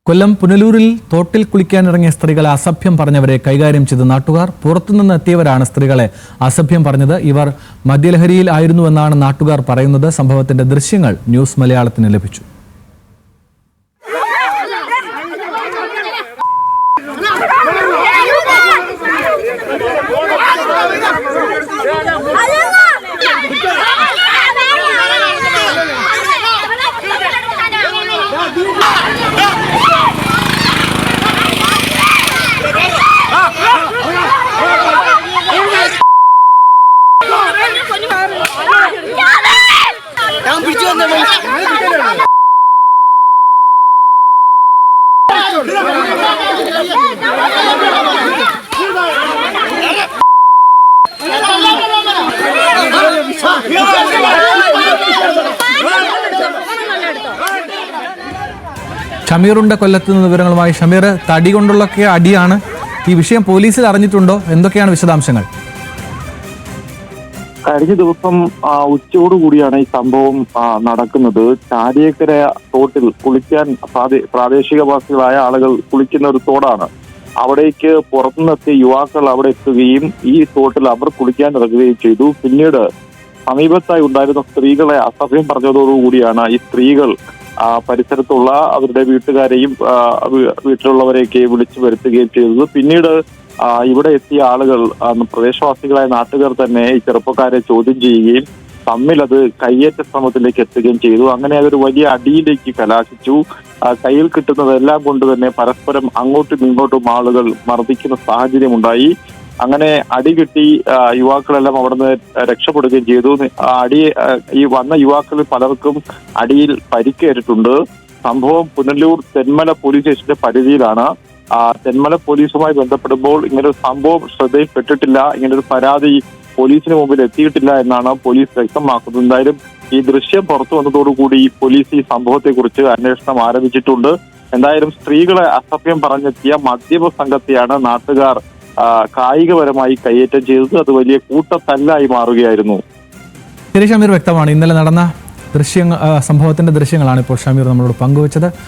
കൊല്ലം പുനലൂരിൽ തോട്ടിൽ കുളിക്കാനിറങ്ങിയ സ്ത്രീകളെ അസഭ്യം പറഞ്ഞവരെ കൈകാര്യം ചെയ്ത നാട്ടുകാർ. പുറത്തുനിന്ന് എത്തിയവരാണ് സ്ത്രീകളെ അസഭ്യം പറഞ്ഞത്. ഇവർ മദ്യലഹരിയിൽ ആയിരുന്നുവെന്നാണ് നാട്ടുകാർ പറയുന്നത്. സംഭവത്തിന്റെ ദൃശ്യങ്ങൾ ന്യൂസ് മലയാളത്തിന് ലഭിച്ചു. ഷമീറുണ്ട് കൊല്ലത്ത് നിന്ന് വിവരങ്ങളുമായി. ഷമീർ, തടി കൊണ്ടുള്ളൊക്കെ അടിയാണ്. ഈ വിഷയം പോലീസിൽ അറിഞ്ഞിട്ടുണ്ടോ? എന്തൊക്കെയാണ് വിശദാംശങ്ങൾ? കഴിഞ്ഞ ദിവസം ഉച്ചയോടുകൂടിയാണ് ഈ സംഭവം നടക്കുന്നത്. ചാരിയേക്കര തോട്ടിൽ കുളിക്കാൻ പ്രാദേശികവാസികളായ ആളുകൾ കുളിക്കുന്ന ഒരു തോടാണ്. അവിടേക്ക് പുറത്തുനിന്നെത്തിയ യുവാക്കൾ അവിടെ എത്തുകയും ഈ തോട്ടിൽ അവർ കുളിക്കാൻ ഇറങ്ങുകയും ചെയ്തു. പിന്നീട് സമീപത്തായി ഉണ്ടായിരുന്ന സ്ത്രീകളെ അസഭ്യം പറഞ്ഞതോടുകൂടിയാണ് ഈ സ്ത്രീകൾ പരിസരത്തുള്ള അവരുടെ വീട്ടുകാരെയും വീട്ടിലുള്ളവരെയൊക്കെ വിളിച്ചു വരുത്തുകയും ചെയ്തത്. പിന്നീട് ഇവിടെ എത്തിയ ആളുകൾ, പ്രദേശവാസികളായ നാട്ടുകാർ തന്നെ ഈ ചെറുപ്പക്കാരെ ചോദ്യം ചെയ്യുകയും തമ്മിൽ അത് കയ്യേറ്റ ശ്രമത്തിലേക്ക് എത്തുകയും ചെയ്തു. അങ്ങനെ അതൊരു വലിയ അടിയിലേക്ക് കലാശിച്ചു. കയ്യിൽ കിട്ടുന്നതെല്ലാം കൊണ്ട് തന്നെ പരസ്പരം അങ്ങോട്ടും ഇങ്ങോട്ടും ആളുകൾ മർദ്ദിക്കുന്ന സാഹചര്യം ഉണ്ടായി. അങ്ങനെ അടി കിട്ടി യുവാക്കളെല്ലാം അവിടുന്ന് രക്ഷപ്പെടുകയും ചെയ്തു. ഈ വന്ന യുവാക്കളിൽ പലർക്കും അടിയിൽ പരിക്കേറ്റിട്ടുണ്ട്. സംഭവം പുനലൂർ തെന്മല പോലീസ് സ്റ്റേഷന്റെ പരിധിയിലാണ്. തെന്മല പോലീസുമായി ബന്ധപ്പെടുമ്പോൾ ഇങ്ങനൊരു സംഭവം ശ്രദ്ധയിൽപ്പെട്ടിട്ടില്ല, ഇങ്ങനൊരു പരാതി പോലീസിന് മുമ്പിൽ എത്തിയിട്ടില്ല എന്നാണ് പോലീസ് വ്യക്തമാക്കുന്നത്. എന്തായാലും ഈ ദൃശ്യം പുറത്തു വന്നതോടുകൂടി പോലീസ് ഈ സംഭവത്തെക്കുറിച്ച് അന്വേഷണം ആരംഭിച്ചിട്ടുണ്ട്. എന്തായാലും സ്ത്രീകളെ അസഭ്യം പറഞ്ഞെത്തിയ മദ്യപ സംഘത്തെയാണ് നാട്ടുകാർ കായികപരമായി കയ്യേറ്റം ചെയ്തത്. അത് വലിയ കൂട്ടത്തല്ലായി മാറുകയായിരുന്നു. ശരി ഷമീർ, വ്യക്തമാണ്. ഇന്നലെ നടന്ന സംഭവത്തിന്റെ ദൃശ്യങ്ങളാണ് ഇപ്പോൾ ഷമീർ നമ്മളോട് പങ്കുവച്ചത്.